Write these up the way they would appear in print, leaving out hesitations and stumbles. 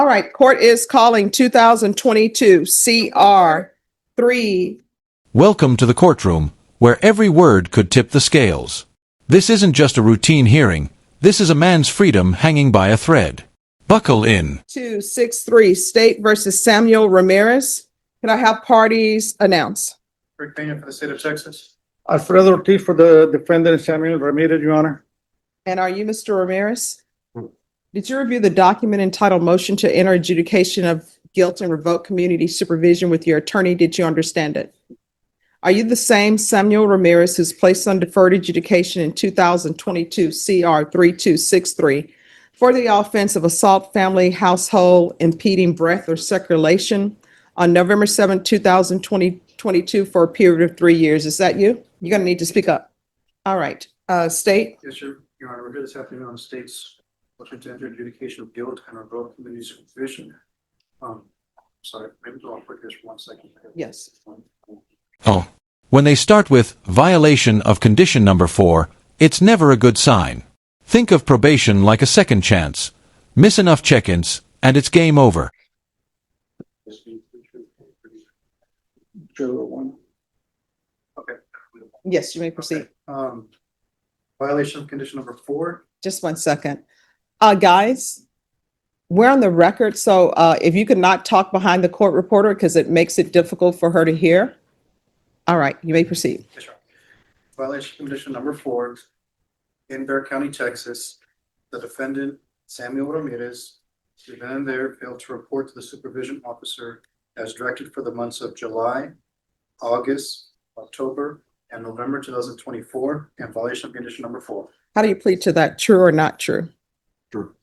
All right, court is calling 2022 CR 3. Welcome to the courtroom, where every word could tip the scales. This isn't just a routine hearing. This is a man's freedom hanging by a thread. Buckle in. 263 State versus Samuel Ramirez. Can I have parties announce? Rick Peña for the state of Texas. Alfredo Ortiz for the defendant, Samuel Ramirez, Your Honor. And are you Mr. Ramirez? Did you review the document entitled Motion to Enter Adjudication of Guilt and Revoke Community Supervision with your attorney? Did you understand it? Are you the same Samuel Ramirez who's placed on deferred adjudication in 2022 CR 3263 for the offense of assault, family, household, impeding breath or circulation on November 7, 2022 for a period of 3 years? Is that you? You're going to need to speak up. All right. State? Yes, sir. Your Honor, we're here this afternoon on the state's motion to enter adjudication of guilt and revoke community supervision. Sorry, maybe go off for just 1 second. Yes. Oh. When they start with violation of condition number 4, it's never a good sign. Think of probation like a second chance. Miss enough check-ins, and it's game over. Okay. Yes, you may proceed. Violation of condition number 4. Just 1 second. Guys, we're on the record, so if you could not talk behind the court reporter because it makes it difficult for her to hear. All right, you may proceed. Yes, sir. Violation of condition number 4. In Bexar County, Texas, the defendant, Samuel Ramirez, then and there failed to report to the supervision officer as directed for the months of July, August, October, and November 2024, and violation of condition number 4. How do you plead to that? True or not true? True.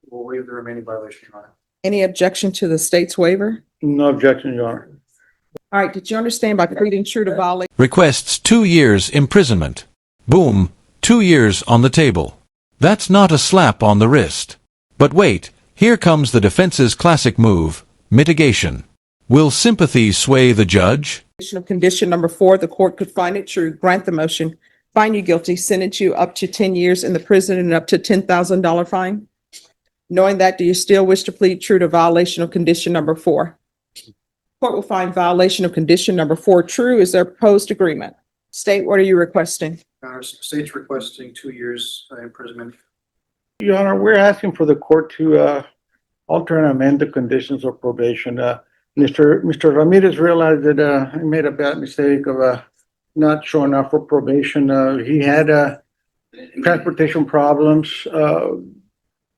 We'll waive the remaining violation, Your Honor. Any objection to the state's waiver? No objection, Your Honor. All right, did you understand by pleading true to violate? Requests 2 years imprisonment. Boom, 2 years on the table. That's not a slap on the wrist. But wait, here comes the defense's classic move, mitigation. Will sympathy sway the judge? Of condition number 4, the court could find it true, grant the motion, find you guilty, sentence you up to 10 years in the prison and up to $10,000 fine. Knowing that, do you still wish to plead true to violation of condition number 4? Court will find violation of condition number 4 true. Is there proposed agreement? State, what are you requesting? Your Honor, state's requesting 2 years imprisonment. Your Honor, we're asking for the court to alter and amend the conditions of probation. Mr. Ramirez realized that he made a bad mistake of not showing up for probation. He had transportation problems,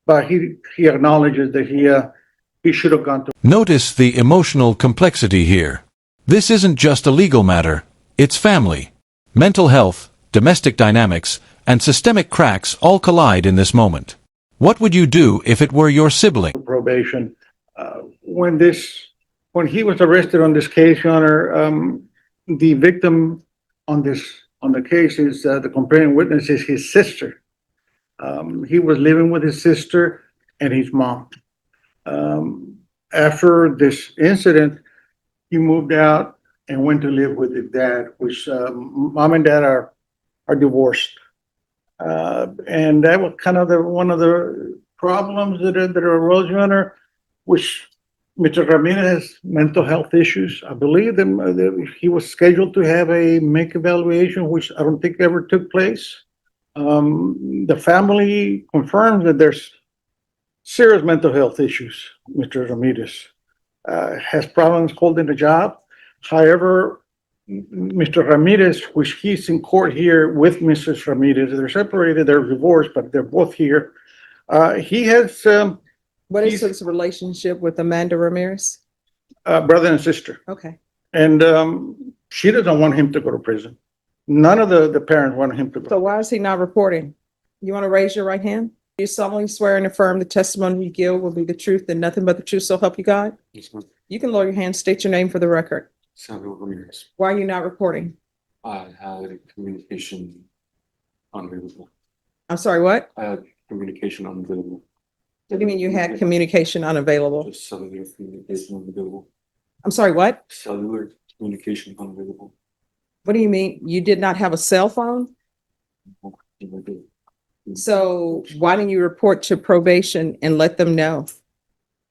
but he acknowledges that he should have gone to. Notice the emotional complexity here. This isn't just a legal matter, it's family. Mental health, domestic dynamics, and systemic cracks all collide in this moment. What would you do if it were your sibling? Probation. When he was arrested on this case, Your Honor, the victim on the case is the complaining witness is his sister. He was living with his sister and his mom. After this incident, he moved out and went to live with his dad, which mom and dad are divorced. And that was kind of one of the problems that arose, Your Honor, which Mr. Ramirez has mental health issues. I believe that he was scheduled to have a make evaluation, which I don't think ever took place. The family confirms that there's serious mental health issues. Mr. Ramirez has problems holding a job. However, Mr. Ramirez, which he's in court here with Mrs. Ramirez, they're separated, they're divorced, but they're both here. He has What is his relationship with Amanda Ramirez? brother and sister. Okay. And she doesn't want him to go to prison. None of the parents want him to go. So why is he not reporting? You want to raise your right hand? Do you solemnly swear and affirm the testimony you give will be the truth and nothing but the truth, so help you God? Yes, ma'am. You can lower your hand, state your name for the record. Samuel Ramirez. Why are you not reporting? I had communication unavailable. I'm sorry, what? I had communication unavailable. What do you mean you had communication unavailable? Just cellular communication unavailable. I'm sorry, what? Cellular communication unavailable. What do you mean? You did not have a cell phone? So why didn't you report to probation and let them know?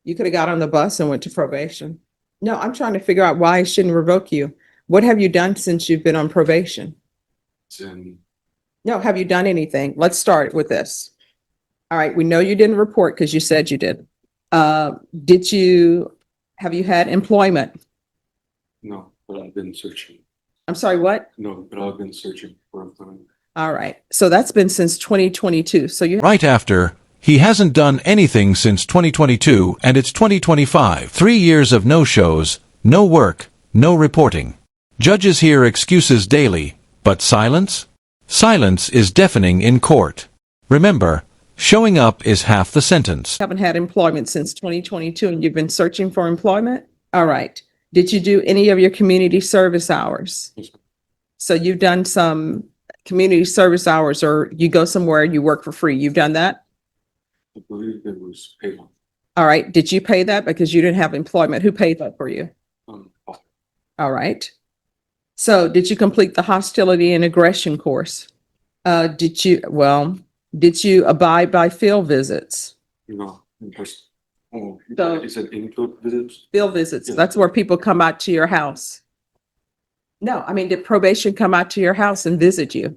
You could have got on the bus and went to probation. No, I'm trying to figure out why I shouldn't revoke you. What have you done since you've been on probation? And No, have you done anything? Let's start with this. All right, we know you didn't report because you said you did. Have you had employment? no, but I've been searching. I'm sorry, what? No, but I've been searching for employment. All right, so that's been since 2022. So you, Right after, he hasn't done anything since 2022 and it's 2025. 3 years of no shows, no work, no reporting. Judges hear excuses daily, but silence? Silence is deafening in court. Remember, showing up is half the sentence. haven't had employment since 2022 and you've been searching for employment? All right. Did you do any of your community service hours? Yes, ma'am. So you've done some community service hours or you go somewhere and you work for free. You've done that? I believe it was paid on. All right. Did you pay that because you didn't have employment? Who paid that for you? Father. All right. So did you complete the hostility and aggression course? Did you abide by field visits? No, in person. Oh, So- you said include visits? Field visits, Yes. that's where people come out to your house. No, I mean, did probation come out to your house and visit you?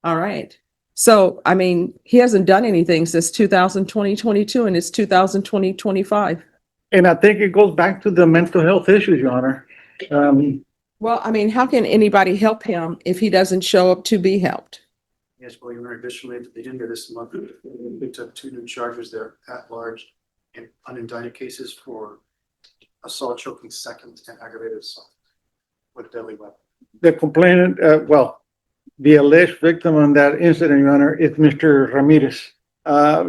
All right. So, I mean, he hasn't done anything since 2022 and it's 2025. And I think it goes back to the mental health issues, Your Honor. Well, I mean, how can anybody help him if he doesn't show up to be helped? Yes, well, Your Honor, additionally, at the beginning of this month, we took 2 new charges there at large and unindicted cases for assault, choking second, and aggravated assault with a deadly weapon. The complainant, the alleged victim on that incident, Your Honor, is Mr. Ramirez.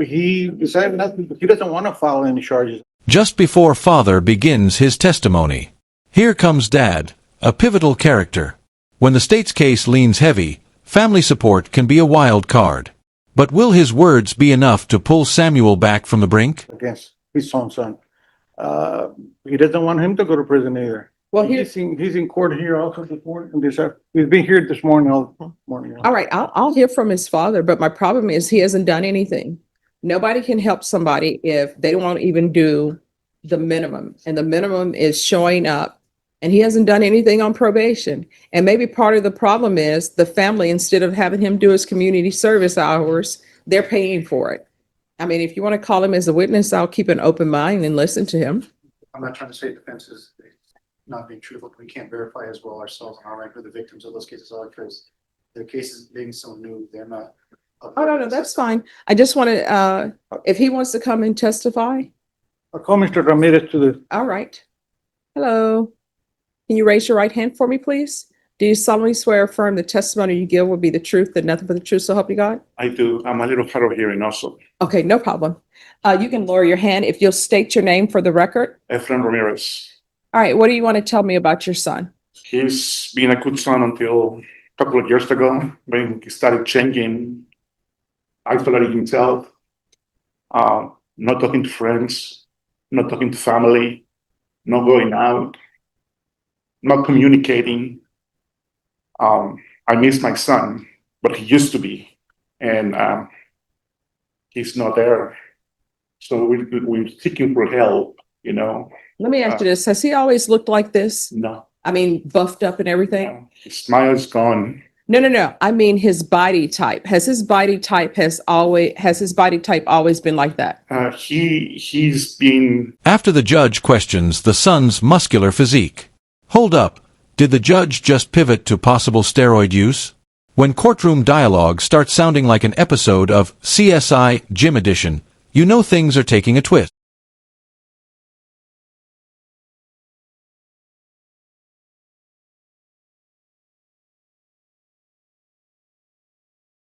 He decided he doesn't want to file any charges. Just before father begins his testimony. Here comes dad, a pivotal character. When the state's case leans heavy, family support can be a wild card. But will his words be enough to pull Samuel back from the brink? Against his own son. He doesn't want him to go to prison either. Well, He's in court here also this morning. He's been here this morning all morning. all right, I'll hear from his father, but my problem is he hasn't done anything. Nobody can help somebody if they don't want to even do the minimum, and the minimum is showing up. And he hasn't done anything on probation. And maybe part of the problem is the family, instead of having him do his community service hours, they're paying for it. I mean, if you want to call him as a witness, I'll keep an open mind and listen to him. I'm not trying to say defense is not being truthful. We can't verify as well ourselves on our end who the victims of those cases are because the cases being so new, they're not. Oh, no, that's fine. I just want to, if he wants to come and testify, I'll call Mr. Ramirez to the, all right. Hello. Can you raise your right hand for me, please? Do you solemnly swear or affirm the testimony you give will be the truth and nothing but the truth, so help you God? I do. I'm a little hard of hearing also. Okay, no problem. You can lower your hand if you'll state your name for the record. Efren Ramirez. All right, what do you want to tell me about your son? He's been a good son until a couple of years ago when he started changing, isolating himself, not talking to friends, not talking to family, not going out, not communicating. I miss my son, but he used to be, and he's not there. So we're seeking for help, you know. Let me ask you this. Has he always looked like this? No, I mean, buffed up and everything? his smile is gone. No. I mean, his body type. Has his body type always been like that? He's been After the judge questions the son's muscular physique. Hold up, did the judge just pivot to possible steroid use? When courtroom dialogue starts sounding like an episode of CSI Gym Edition, you know things are taking a twist.